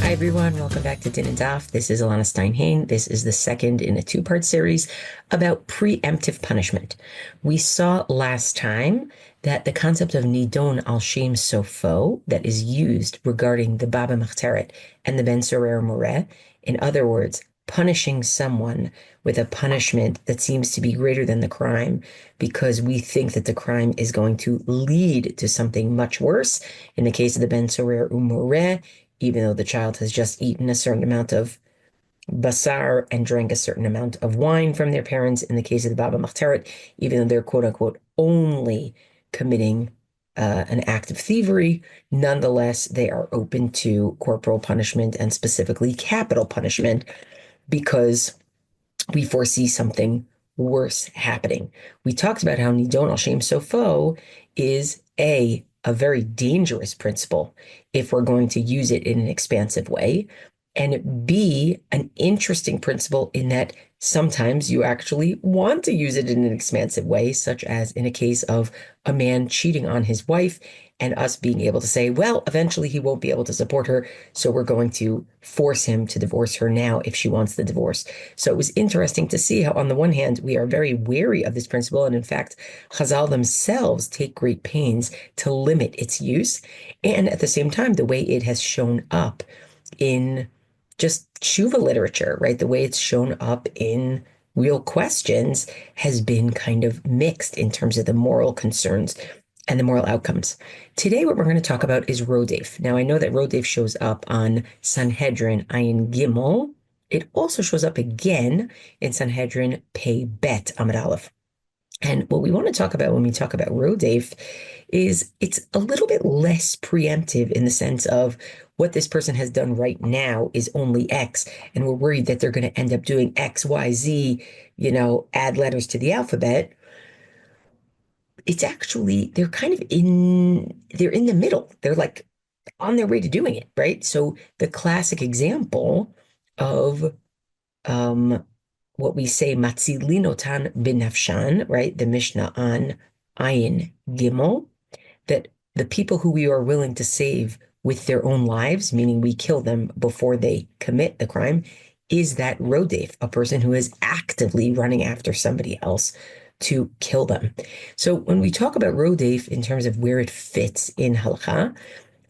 Hi everyone, welcome back to Din and Daf. This is Elana Stein Hain. This is the second in a two-part series about preemptive punishment. We saw last time that the concept of nidon al shem sofo that is used regarding the Baba Machteret and the Ben Sorer Moreh, in other words, punishing someone with a punishment that seems to be greater than the crime because we think that the crime is going to lead to something much worse. In the case of the Ben Sorer Moreh, even though the child has just eaten a certain amount of basar and drank a certain amount of wine from their parents, in the case of the Baba Machteret, even though they're quote unquote only committing an act of thievery, nonetheless, they are open to corporal punishment and specifically capital punishment because we foresee something worse happening. We talked about how nidon al shem sofo is a very dangerous principle if we're going to use it in an expansive way, and B, an interesting principle in that sometimes you actually want to use it in an expansive way, such as in a case of a man cheating on his wife and us being able to say, well, eventually he won't be able to support her, so we're going to force him to divorce her now if she wants the divorce. So it was interesting to see how, on the one hand, we are very wary of this principle, and in fact, Chazal themselves take great pains to limit its use, and at the same time, the way it has shown up in just tshuva literature, right? The way it's shown up in real questions has been kind of mixed in terms of the moral concerns and the moral outcomes. Today, what we're going to talk about is rodef. Now, I know that rodef shows up on Sanhedrin Ayin Gimel. It also shows up again in Sanhedrin Pei Bet Amud Aleph. And what we want to talk about when we talk about rodef is it's a little bit less preemptive in the sense of what this person has done right now is only X, and we're worried that they're going to end up doing X, Y, Z, add letters to the alphabet. It's actually, they're in the middle. They're like on their way to doing it, right? So the classic example of what we say, מצילין אותן בנפשן, right? The Mishnah on Ayin Gimel, that the people who we are willing to save with their own lives, meaning we kill them before they commit the crime, is that rodef, a person who is actively running after somebody else to kill them. So when we talk about rodef in terms of where it fits in Halakha,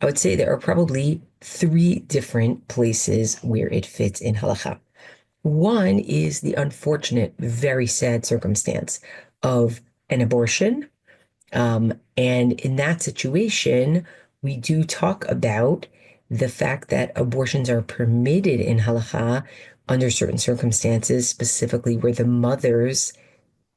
I would say there are probably three different places where it fits in Halakha. One is the unfortunate, very sad circumstance of an abortion. And in that situation, we do talk about the fact that abortions are permitted in Halakha under certain circumstances, specifically where the mother's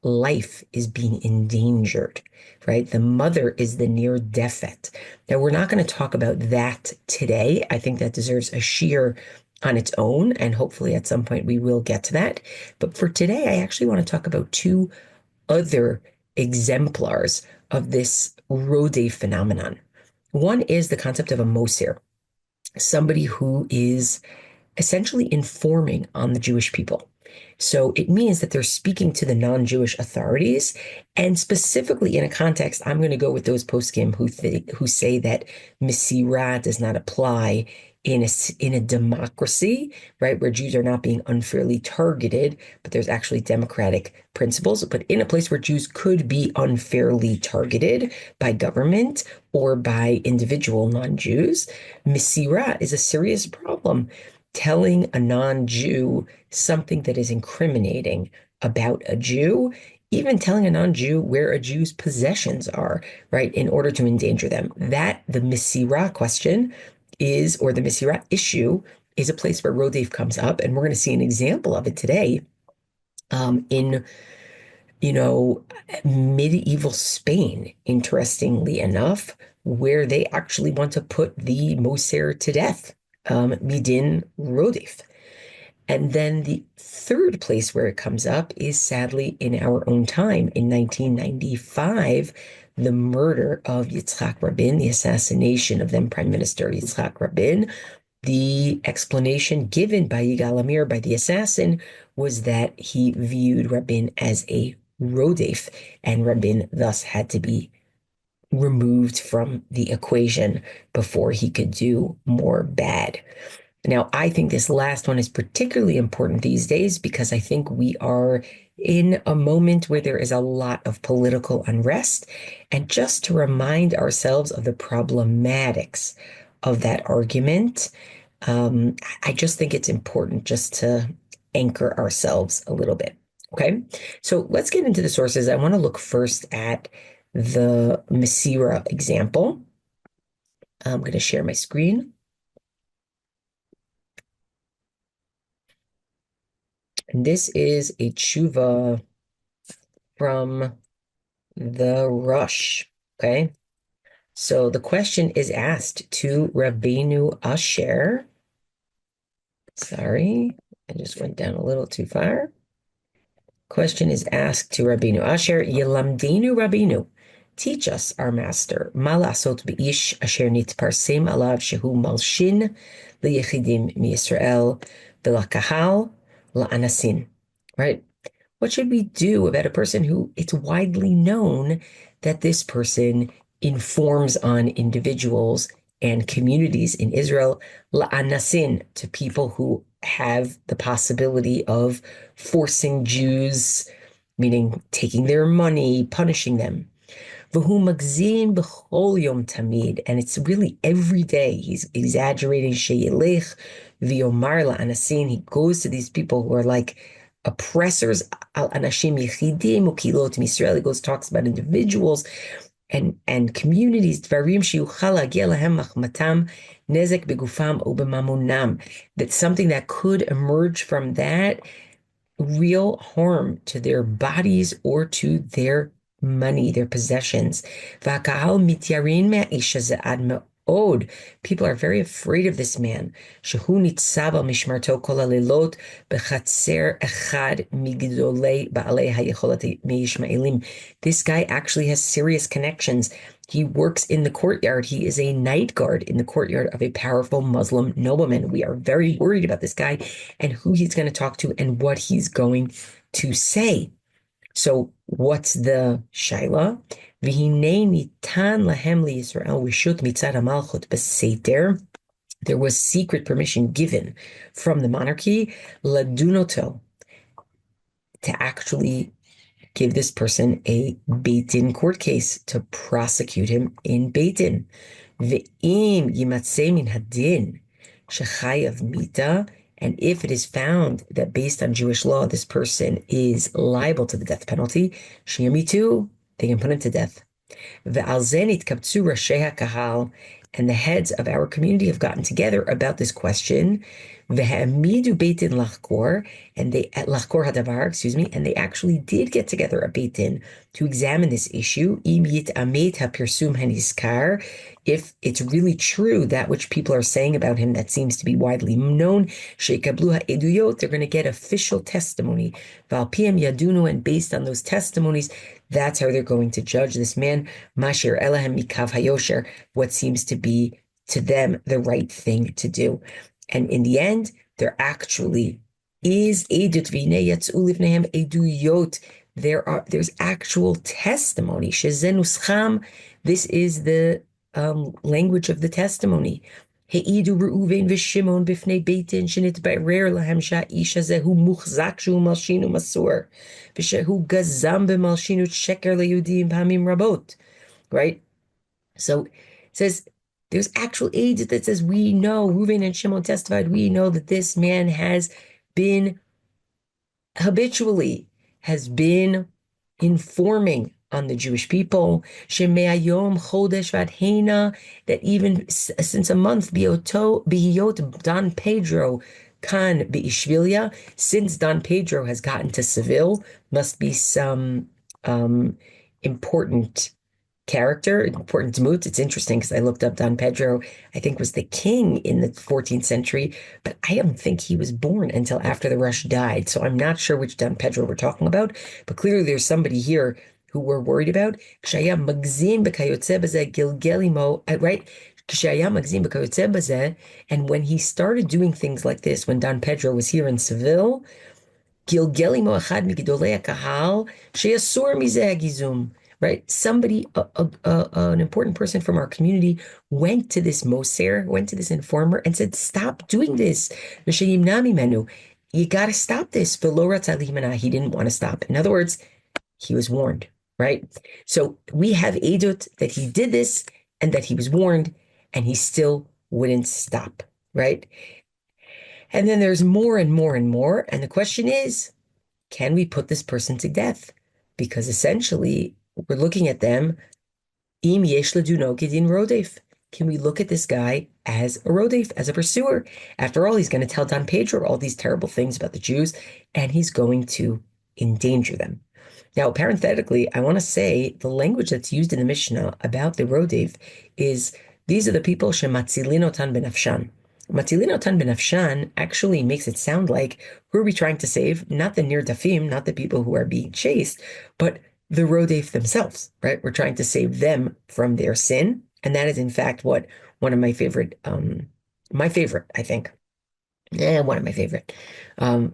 life is being endangered, right? The mother is the near defect. Now, we're not going to talk about that today. I think that deserves a sheer on its own, and hopefully at some point we will get to that. But for today, I actually want to talk about two other exemplars of this rodef phenomenon. One is the concept of a moser, somebody who is essentially informing on the Jewish people. So it means that they're speaking to the non-Jewish authorities, and specifically in a context, I'm going to go with those poskim who say that Mesirah does not apply in a democracy, right, where Jews are not being unfairly targeted, but there's actually democratic principles. But in a place where Jews could be unfairly targeted by government or by individual non-Jews, Mesirah is a serious problem. Telling a non-Jew something that is incriminating about a Jew, even telling a non-Jew where a Jew's possessions are, right, in order to endanger them. That, the Mesirah question is, or the Mesirah issue, is a place where rodef comes up, and we're going to see an example of it today in medieval Spain, interestingly enough, where they actually want to put the moser to death. Midin rodef. And then the third place where it comes up is sadly in our own time. In 1995, the murder of Yitzhak Rabin, the assassination of then Prime Minister Yitzhak Rabin, the explanation given by Yigal Amir, by the assassin, was that he viewed Rabin as a rodef, and Rabin thus had to be removed from the equation before he could do more bad. Now, I think this last one is particularly important these days because I think we are in a moment where there is a lot of political unrest. And just to remind ourselves of the problematics of that argument, I just think it's important just to anchor ourselves a little bit. Okay, so let's get into the sources. I want to look first at the Masira example. I'm going to share my screen. And this is a tshuva from the Rush. Okay. So the question is asked to Rabbeinu Asher. Sorry, I just went down a little too far. Question is asked to Rabbeinu Asher, Yelamdenu Rabbeinu. Teach us, our master, ma la'asot be'ish asher nitparsem alav shehu malshin liyechidim miYisrael v'lakahal la'anasin. Right? What should we do about a person who it's widely known that this person informs on individuals and communities in Israel, la'anasin, to people who have the possibility of forcing Jews, meaning taking their money, punishing them. V'hu magzim b'chol yom tamid, and it's really every day. He's exaggerating. Sheyelech v'yomar la'anasin. He goes to these people who are like oppressors. Al anashim yechidim ukilot misrael. He goes talks about individuals and communities. Dvarim sheyuchal lagia lahem machmatam nezek begufam o b'mamunam. That's something that could emerge from that real harm to their bodies or to their money, their possessions. V'hakahal mityarin me'aish hazeh ad me'od. People are very afraid of this man. Shehu nitzav al mishmarto kol halelot b'chatzer echad migdolei ba'alei hayecholat me'ishmaelim. This guy actually has serious connections. He works in the courtyard. He is a night guard in the courtyard of a powerful Muslim nobleman. We are very worried about this guy and who he's going to talk to and what he's going to say. So what's the shaila? V'hinei nitan lahem liYisrael reshut mitzad hamalchut b'seiter. There was secret permission given from the monarchy, ladunoto, to actually give this person a Beit Din court case, to prosecute him in Beit Din. Ve'im yimatzei min hadin shechayav mita, and if it is found that based on Jewish law, this person is liable to the death penalty, sheyamitu, they can put him to death. Ve'al ze nitkabtzu rashei hakahal, and the heads of our community have gotten together about this question. Ve'amidu Beit Din lachkor, and they at lachkor hadavar, and they actually did get together at Beit Din to examine this issue. Im yit'amet hapirsum haniskar, if it's really true that which people are saying about him that seems to be widely known, sheikablu ha'eduyot, they're going to get official testimony. V'al piyam yadunu, and based on those testimonies, that's how they're going to judge this man. Mashir elahem mikav hayosher, what seems to be to them the right thing to do. And in the end, there actually is edut v'hinei yatzu livnehem eduyot. There's actual testimony. Shezenuscham, this is the language of the testimony. Heidu Reuven v'Shimon b'fnei Beit Din shenitbarer lahem sha'isha zehu muchzak shehu malshin u'masur v'shehu gazam b'malshin u'sheker le'yudim pamim rabot. Right? So it says there's actual aids that says we know, Reuven and Shimon testified, we know that this man has been habitually informing on the Jewish people, sheme'ayom chodesh vadhena, that even since a month, bihiyot Don Pedro kan be'ishvilia, since Don Pedro has gotten to Seville, must be some important character, important dmut. It's interesting because I looked up Don Pedro, I think was the king in the 14th century, but I don't think he was born until after the Rush died. So I'm not sure which Don Pedro we're talking about, but clearly there's somebody here who we're worried about. Right? And when he started doing things like this, when Don Pedro was here in Seville, right? Somebody, an important person from our community went to this moser, went to this informer and said, stop doing this. You got to stop this. He didn't want to stop. In other words, he was warned, right? So we have edut that he did this and that he was warned and he still wouldn't stop, right? And then there's more and more and more. And the question is, can we put this person to death? Because essentially, we're looking at them, im yesh leduno kedin rodef. Can we look at this guy as a rodef, as a pursuer? After all, he's going to tell Don Pedro all these terrible things about the Jews, and he's going to endanger them. Now, parenthetically, I want to say the language that's used in the Mishnah about the rodef is, these are the people shematzilin otán b'nafshan. Matzilin otán b'nafshan actually makes it sound like, who are we trying to save? Not the nirdafim, not the people who are being chased, but the rodef themselves, right? We're trying to save them from their sin. And that is, in fact, what one of my favorite, I think, one of my favorite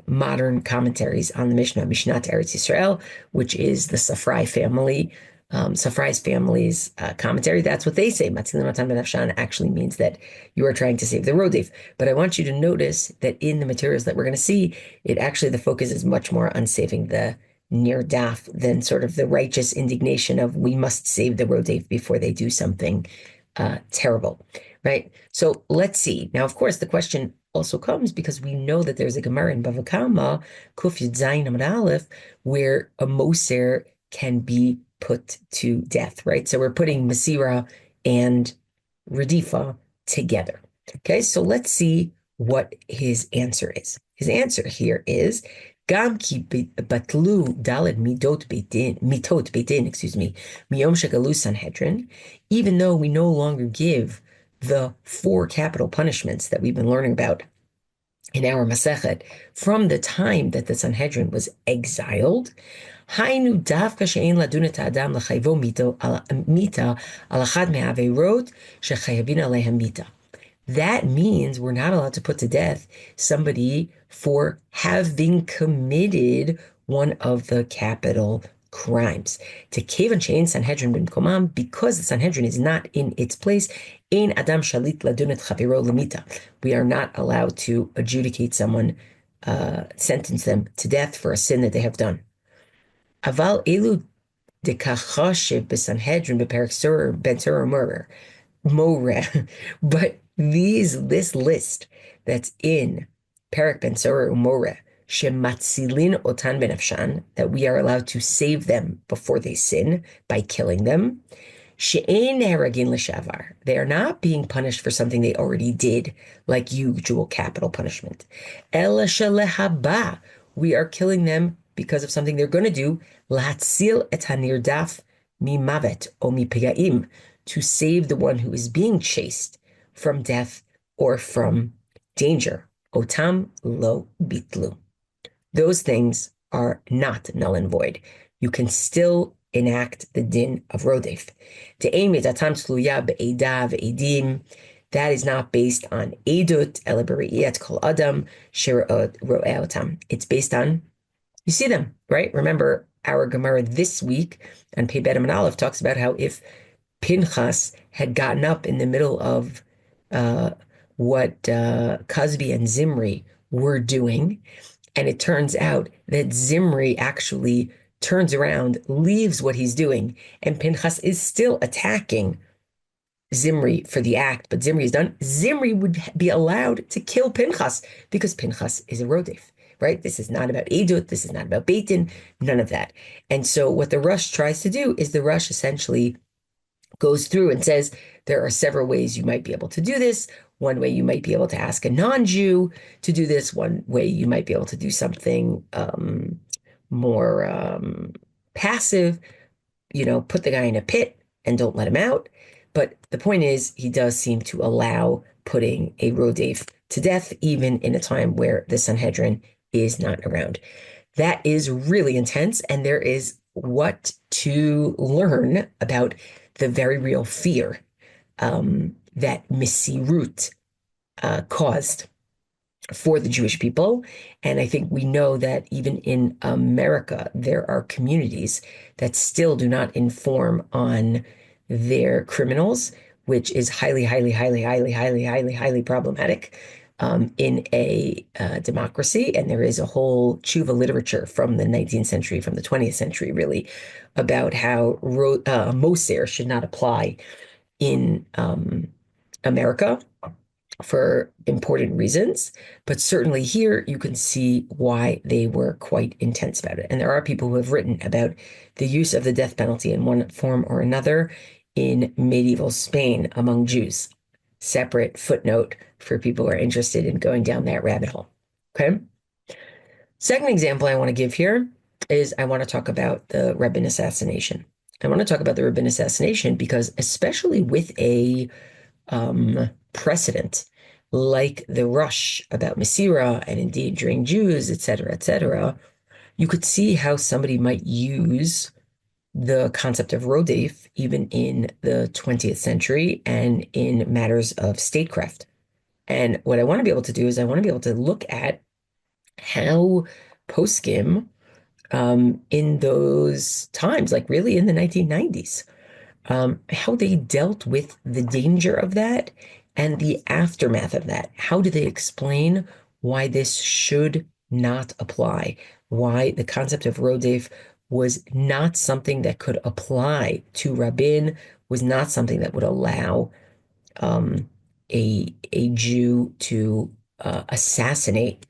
modern commentaries on the Mishnah, Mishnat Eretz Yisrael, which is the Safrai family, Safrai's family's commentary. That's what they say. Matzilin Otan B'nafshan actually means that you are trying to save the rodef. But I want you to notice that in the materials that we're going to see, it actually, the focus is much more on saving the nirdaf than sort of the righteous indignation of we must save the rodef before they do something terrible, right? So let's see. Now, of course, the question also comes because we know that there's a Gemara in Bava Kama, Kuf Yud Zayin Amud Aleph, where a moser can be put to death, right? So we're putting Masira and Radifa together. Okay, so let's see what his answer is. His answer here is Gam ki batlu daled mitot beitin, miyom shegalu Sanhedrin, even though we no longer give the 4 capital punishments that we've been learning about in our Masechet from the time that the Sanhedrin was exiled. Hainu davka she'ein ladun et ha'adam l'chayvo mita al achad me'aveirot shechayavin alehem mita. That means we're not allowed to put to death somebody for having committed one of the capital crimes. To kevan she'ein Sanhedrin b'mkomam, because the Sanhedrin is not in its place, ein adam shalit ladun et chaviro lemita. We are not allowed to adjudicate someone, sentence them to death for a sin that they have done. Aval elu dekachashiv b'Sanhedrin b'perek ben surah more. But this list that's in perek ben surah more, shematzilin otan b'nafshan, that we are allowed to save them before they sin by killing them. She'ein neharagin l'shavar, they are not being punished for something they already did, like usual capital punishment. Ela shelehaba, we are killing them because of something they're going to do, latzil et hanirdaf mimavet o mipigaim, to save the one who is being chased from death or from danger. Otam lo bitlu. Those things are not null and void. You can still enact the din of rodef. That is not based on edut, elaboriyat kol adam shirot ro'eotam. It's based on, you see them, right? Remember, our Gemara this week on Pei Bet Amud Aleph talks about how if Pinchas had gotten up in the middle of what Cosby and Zimri were doing, and it turns out that Zimri actually turns around, leaves what he's doing, and Pinchas is still attacking Zimri for the act, but Zimri is done, Zimri would be allowed to kill Pinchas because Pinchas is a rodef, right? This is not about edut, this is not about beitin, none of that. And so what the Rush tries to do is the Rush essentially goes through and says, there are several ways you might be able to do this. One way you might be able to ask a non-Jew to do this. One way you might be able to do something more passive, put the guy in a pit and don't let him out. But the point is, he does seem to allow putting a rodef to death, even in a time where the Sanhedrin is not around. That is really intense, and there is what to learn about the very real fear that Misirut caused for the Jewish people. And I think we know that even in America, there are communities that still do not inform on their criminals, which is highly, highly, highly, highly, highly, highly, highly problematic in a democracy. And there is a whole tshuva literature from the 19th century, from the 20th century, really, about how Moser should not apply in America for important reasons. But certainly here you can see why they were quite intense about it. And there are people who have written about the use of the death penalty in one form or another in medieval Spain among Jews. Separate footnote for people who are interested in going down that rabbit hole. Okay. Second example I want to give here is I want to talk about the Rabin assassination. I want to talk about the Rabin assassination because especially with a precedent like the rush about Masira and endangering Jews, et cetera, you could see how somebody might use the concept of rodef even in the 20th century and in matters of statecraft. And what I want to be able to do is I want to be able to look at how poskim in those times, like really in the 1990s, how they dealt with the danger of that and the aftermath of that. How do they explain why this should not apply? Why the concept of rodef was not something that could apply to Rabin, was not something that would allow a Jew to assassinate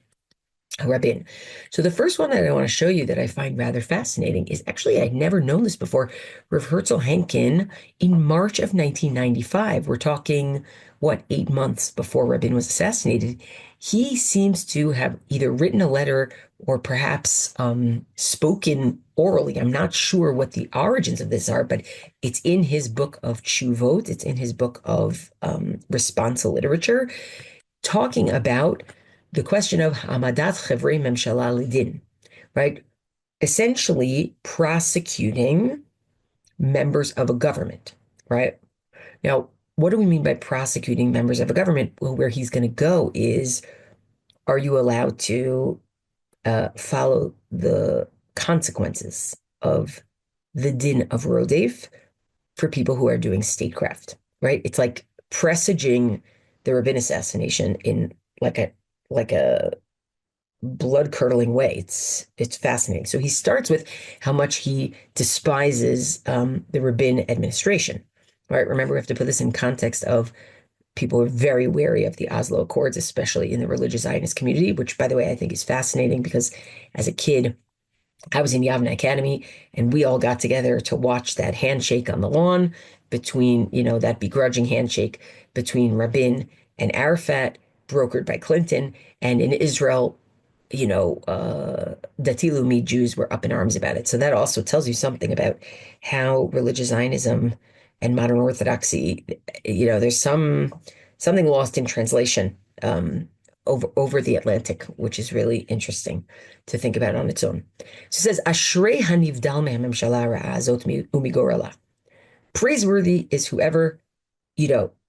Rabin. So the first one that I want to show you that I find rather fascinating is actually, I'd never known this before. Rav Herzl Henkin in March of 1995, we're talking, what, 8 months before Rabin was assassinated, he seems to have either written a letter or perhaps spoken orally. I'm not sure what the origins of this are, but it's in his book of Tshuvot, it's in his book of responsa literature, talking about the question of Hamadat Chevrei Memshala Lidin, right? Essentially prosecuting members of a government, right? Now, what do we mean by prosecuting members of a government? Well, where he's going to go is, are you allowed to follow the consequences of the din of Rodef for people who are doing statecraft, right? It's like presaging the Rabin assassination in like a blood-curdling way. It's fascinating. So he starts with how much he despises the Rabin administration, right? Remember, we have to put this in context of people who are very wary of the Oslo Accords, especially in the religious Zionist community, which, by the way, I think is fascinating because as a kid, I was in Yavne Academy and we all got together to watch that handshake on the lawn between, that begrudging handshake between Rabin and Arafat, brokered by Clinton. And in Israel, Dati Leumi Jews were up in arms about it. So that also tells you something about how religious Zionism and modern Orthodoxy, there's something lost in translation over the Atlantic, which is really interesting to think about on its own. So it says, Ashrei hanivdal mehamemshala ra'azot umigorala. Praiseworthy is whoever,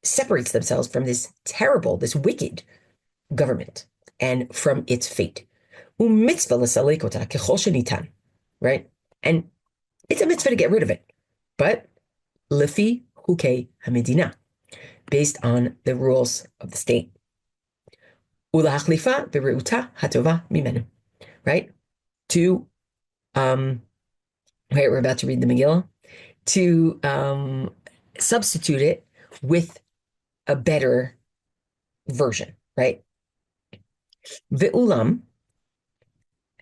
separates themselves from this terrible, this wicked government and from its fate. U'mitzvah l'salek ota kechol shenitan, right? And it's a mitzvah to get rid of it, but lefi hukei hamedina, based on the rules of the state. Ulahachlifa v'reuta hatova mimenu, right? To, right, we're about to read the Megillah, to substitute it with a better version, right? Ve'ulam,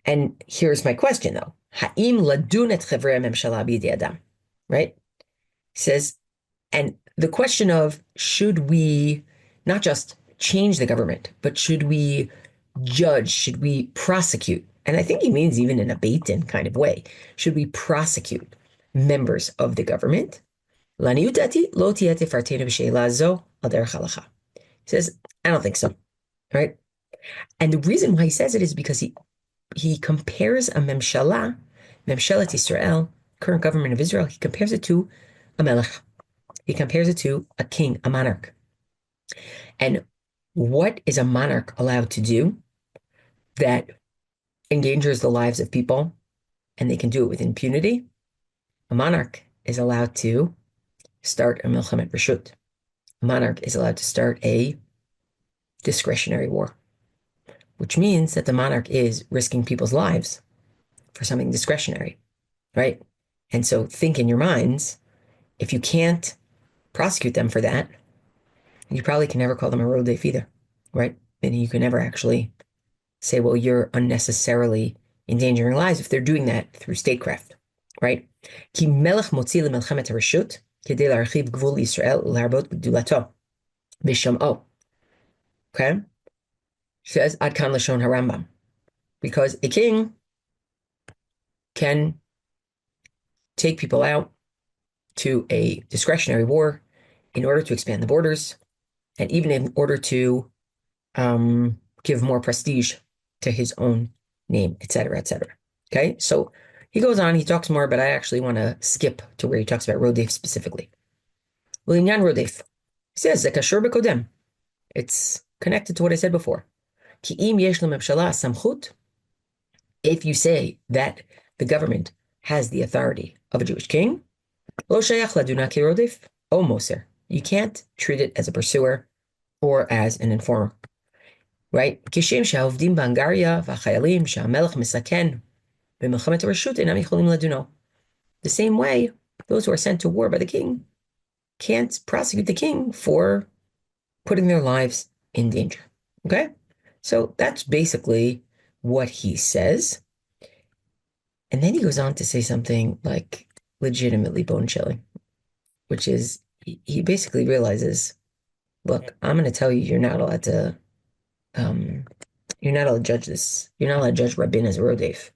and here's my question though. Ha'im ladun et chevrei memshala b'yedei adam, right? He says, and the question of should we not just change the government, but should we judge, should we prosecute? And I think he means even in a beit-din kind of way. Should we prosecute members of the government? He says, I don't think so, right? And the reason why he says it is because he compares a memshalat Israel, current government of Israel, he compares it to a melech. He compares it to a king, a monarch. And What is a monarch allowed to do that endangers the lives of people and they can do it with impunity? A monarch is allowed to start a milchemet reshut. A monarch is allowed to start a discretionary war, which means that the monarch is risking people's lives for something discretionary, right? And so think in your minds, if you can't prosecute them for that, you probably can never call them a rodef either, right? And you can never actually say, well, you're unnecessarily endangering lives if they're doing that through statecraft, right? כי מלך מוציא למלחמת הרשות כדי להרחיב גבול ישראל ולהרבות בגדולתו בשמעו. Okay? Says Ad kan Lashon HaRambam. Because a king can take people out to a discretionary war in order to expand the borders and even in order to give more prestige to his own name, etc., etc. Okay, so he goes on, he talks more, but I actually want to skip to where he talks about rodef specifically. Well, in Yan rodef, he says, Zekashur bekodem. It's connected to what I said before. Ki im yesh lememshala samchut, if you say that the government has the authority of a Jewish king, lo shayach laduna ki rodef, o moser. You can't treat it as a pursuer or as an informer. Right? כשם שהעובדים בהונגריה והחיילים שהמלך מסכן במלחמת הרשות אינם יכולים לדונו. The same way, those who are sent to war by the king can't prosecute the king for putting their lives in danger. Okay? So that's basically what he says. And then he goes on to say something like legitimately bone-chilling, which is he basically realizes, look, I'm going to tell you you're not allowed to judge this. You're not allowed to judge Rabin as a rodef.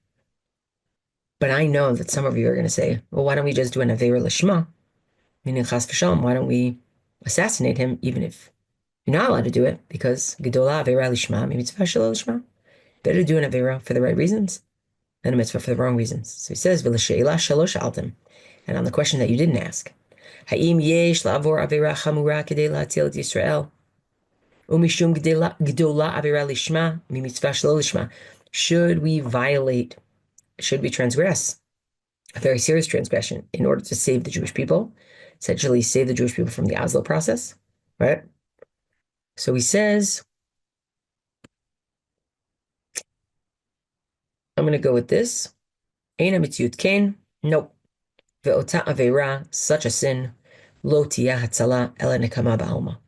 But I know that some of you are going to say, well, why don't we just do an avera lishma? Meaning chas v'shalom, why don't we assassinate him even if you're not allowed to do it? Because gedola avera lishma, mitzvah shelo lishma. Better to do an avera for the right reasons than a mitzvah for the wrong reasons. So he says, v'l'she'ila shalosh altim. And on the question that you didn't ask, ha'im yesh la'avor avera chamura kedei la'atil et Yisrael? Umishum gedola avera lishma, mitzvah shelo lishma. Should we transgress a very serious transgression in order to save the Jewish people, essentially save the Jewish people from the Oslo process, right? So he says, I'm going to go with this. Eina mitziyut kain, nope. Ve'ota avera, such a sin, lo tiyah hatzala ela nekama ba'alma.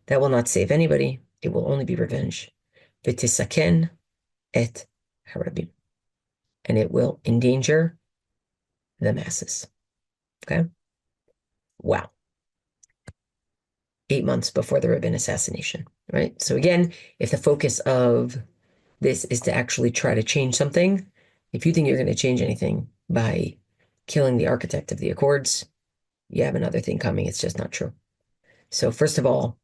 That will not save anybody. It will only be revenge. V'tisaken et harabim. And it will endanger the masses. Okay? Wow. 8 months before the Rabin assassination, right? So again, if the focus of this is to actually try to change something, if you think you're going to change anything by killing the architect of the Accords, you have another thing coming. It's just not true. So first of all,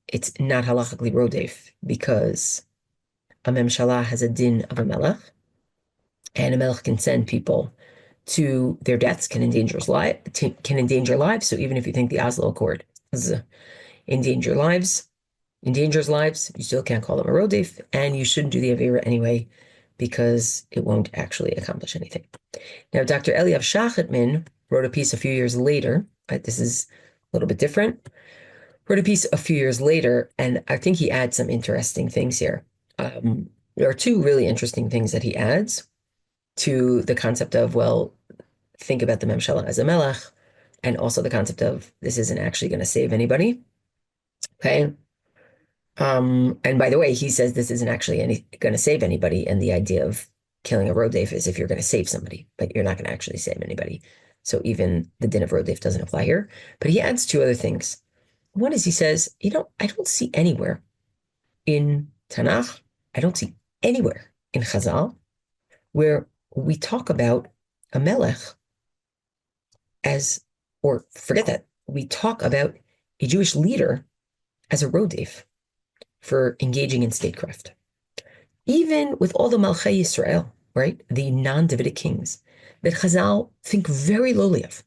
it's not halachically rodef because a memshala has a din of a melech, and a melech can send people to their deaths, can endanger lives. So even if you think the Oslo Accord endangers lives, you still can't call them a rodef, and you shouldn't do the avera anyway because it won't actually accomplish anything. Now, Dr. Eliav Shachetman wrote a piece a few years later. Right? This is a little bit different. Wrote a piece a few years later, and I think he adds some interesting things here. There are two really interesting things that he adds to the concept of, well, think about the memshala as a melech, and also the concept of this isn't actually going to save anybody. Okay. And by the way, he says this isn't actually going to save anybody, and the idea of killing a rodef is if you're going to save somebody, but you're not going to actually save anybody. So even the din of rodef doesn't apply here. But he adds two other things. One is he says, I don't see anywhere in Tanakh, I don't see anywhere in Chazal where we talk about a melech or forget that, we talk about a Jewish leader as a rodef for engaging in statecraft. Even with all the Malchei Yisrael, right, the non-Davidic kings, that Chazal think very lowly of.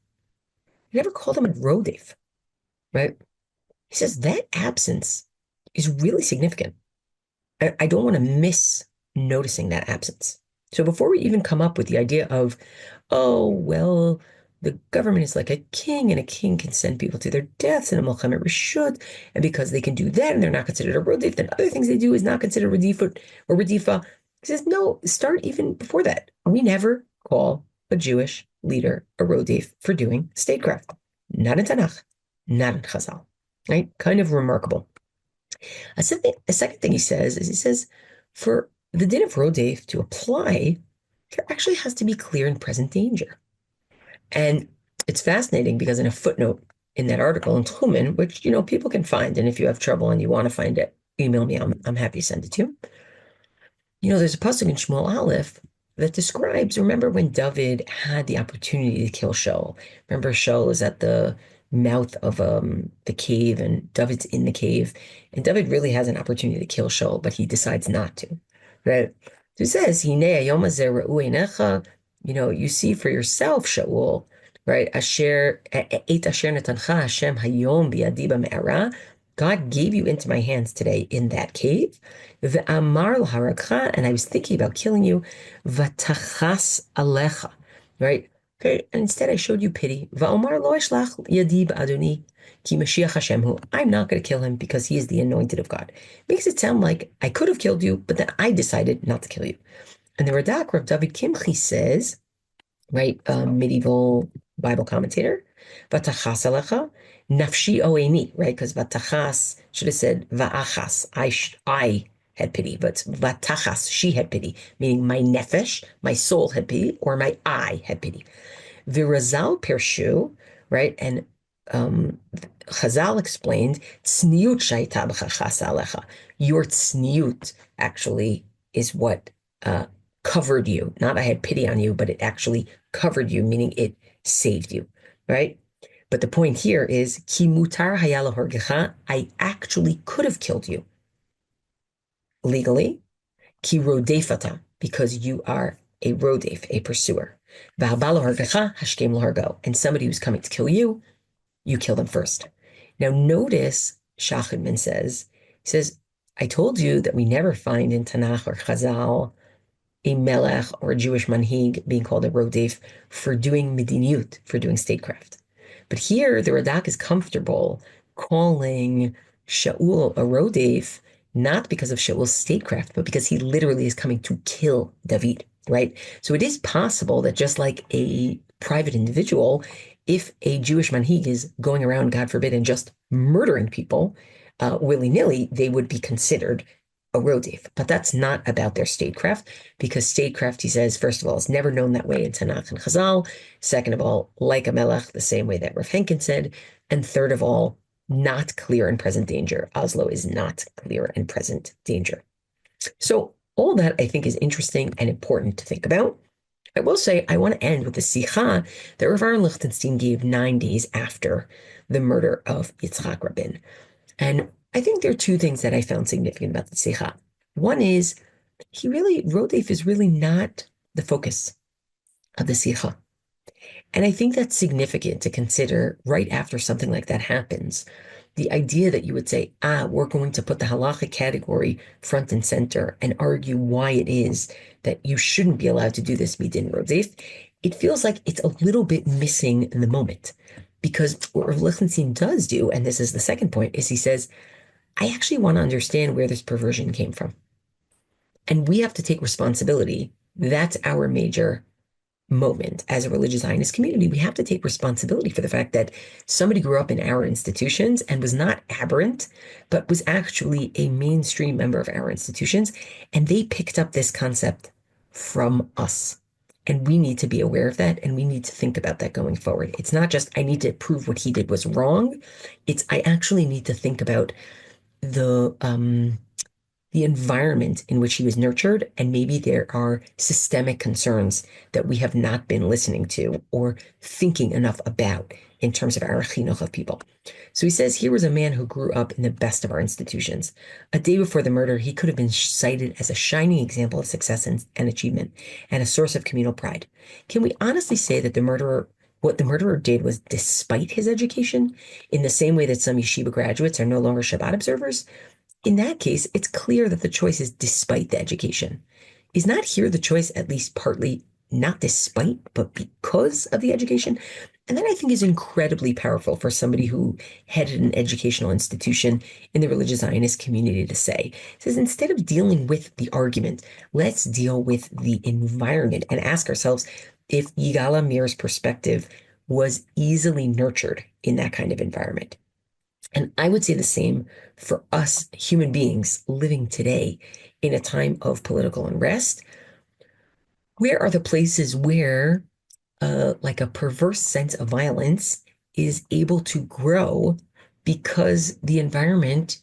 They never call them a rodef, right? He says that absence is really significant. I don't want to miss noticing that absence. So before we even come up with the idea of, oh, well, the government is like a king and a king can send people to their deaths and a Mohammed Rashud, and because they can do that and they're not considered a rodif, then other things they do is not considered radifa or radifa. He says, no, start even before that. We never call a Jewish leader a rodif for doing statecraft. Not in Tanakh, not in Chazal, right? Kind of remarkable. A second thing he says, for the din of rodef to apply, there actually has to be clear and present danger. And it's fascinating because in a footnote in that article in Tchumen, which, people can find, and if you have trouble and you want to find it, email me. I'm happy to send it to you. There's a pasuk in Shmuel Aleph that describes, remember when David had the opportunity to kill Shaul? Remember, Shaul is at the mouth of the cave, and David's in the cave, and David really has an opportunity to kill Shaul, but he decides not to, right? So it says, you see for yourself, Shaul, right? God gave you into my hands today in that cave. And I was thinking about killing you. Vatachas alecha, right? Okay, and instead I showed you pity. Va'omar lo eshlach yadi ba'adoni ki Mashiach Hashem hu. I'm not going to kill him because he is the anointed of God. Makes it sound like I could have killed you, but then I decided not to kill you. And the Radak, Rav David Kimchi says, right, medieval Bible commentator, Vatachas alecha, nafshi oemi, right? Because Vatachas should have said Va'achas, I had pity, but Vatachas, she had pity, meaning my nefesh, my soul had pity, or my eye had pity. Virazal Pershu, right? And Chazal explained, tzniut shaita b'chachas alecha. Your tzniut actually is what covered you. Not I had pity on you, but it actually covered you, meaning it saved you, right? But the point here is, ki mutar hayala horgecha, I actually could have killed you legally, ki rodefata, because you are a rodef, a pursuer. V'habalo hargecha hashkem lahargo, and somebody who's coming to kill you, you kill them first. Now notice, Shachidman says, I told you that we never find in Tanakh or Chazal a melech or a Jewish manhig being called a rodef for doing midiniyut, for doing statecraft. But here, the Radak is comfortable calling Shaul a rodef, not because of Shaul's statecraft, but because he literally is coming to kill David, right? So it is possible that just like a private individual, if a Jewish manhig is going around, God forbid, and just murdering people willy-nilly, they would be considered a rodef. But that's not about their statecraft, because statecraft, he says, first of all, is never known that way in Tanakh and Chazal. Second of all, like a melech, the same way that Rav Henkin said. And third of all, not clear and present danger. Oslo is not clear and present danger. So all that I think is interesting and important to think about. I will say I want to end with the sicha that Rav Aaron Lichtenstein gave 9 days after the murder of Yitzhak Rabin. And I think there are two things that I found significant about the sicha. One is rodef is really not the focus of the sicha. And I think that's significant to consider right after something like that happens. The idea that you would say, we're going to put the halakha category front and center and argue why it is that you shouldn't be allowed to do this midin rodef, it feels like it's a little bit missing in the moment. Because what Rav Lichtenstein does do, and this is the second point, is he says, I actually want to understand where this perversion came from. And we have to take responsibility. That's our major moment as a religious Zionist community. We have to take responsibility for the fact that somebody grew up in our institutions and was not aberrant, but was actually a mainstream member of our institutions. And they picked up this concept from us. And we need to be aware of that, and we need to think about that going forward. It's not just, I need to prove what he did was wrong. It's, I actually need to think about the environment in which he was nurtured, and maybe there are systemic concerns that we have not been listening to or thinking enough about in terms of our chinuch of people. So he says, here was a man who grew up in the best of our institutions. A day before the murder, he could have been cited as a shining example of success and achievement and a source of communal pride. Can we honestly say that what the murderer did was despite his education, in the same way that some yeshiva graduates are no longer Shabbat observers? In that case, it's clear that the choice is despite the education. Is not here the choice at least partly not despite, but because of the education? And that I think is incredibly powerful for somebody who headed an educational institution in the religious Zionist community to say. It says, instead of dealing with the argument, let's deal with the environment and ask ourselves if Yigal Amir's perspective was easily nurtured in that kind of environment. And I would say the same for us human beings living today in a time of political unrest. Where are the places where like a perverse sense of violence is able to grow because the environment,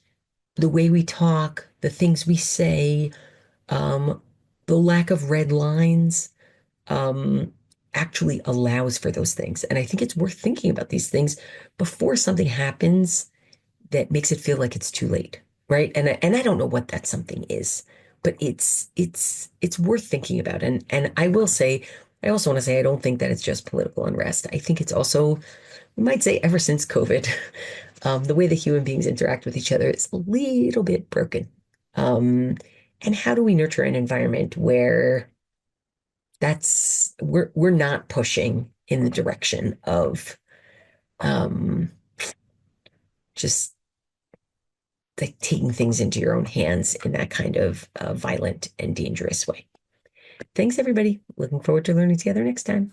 the way we talk, the things we say, um, the lack of red lines, um, actually allows for those things. And I think it's worth thinking about these things before something happens that makes it feel like it's too late, right? And I don't know what that something is, but it's worth thinking about. And I will say, I also want to say I don't think that it's just political unrest. I think it's also, we might say, ever since COVID, the way that human beings interact with each other is a little bit broken. Um, and how do we nurture an environment where we're not pushing in the direction of um, just like taking things into your own hands in that kind of violent and dangerous way. Thanks, everybody. Looking forward to learning together next time.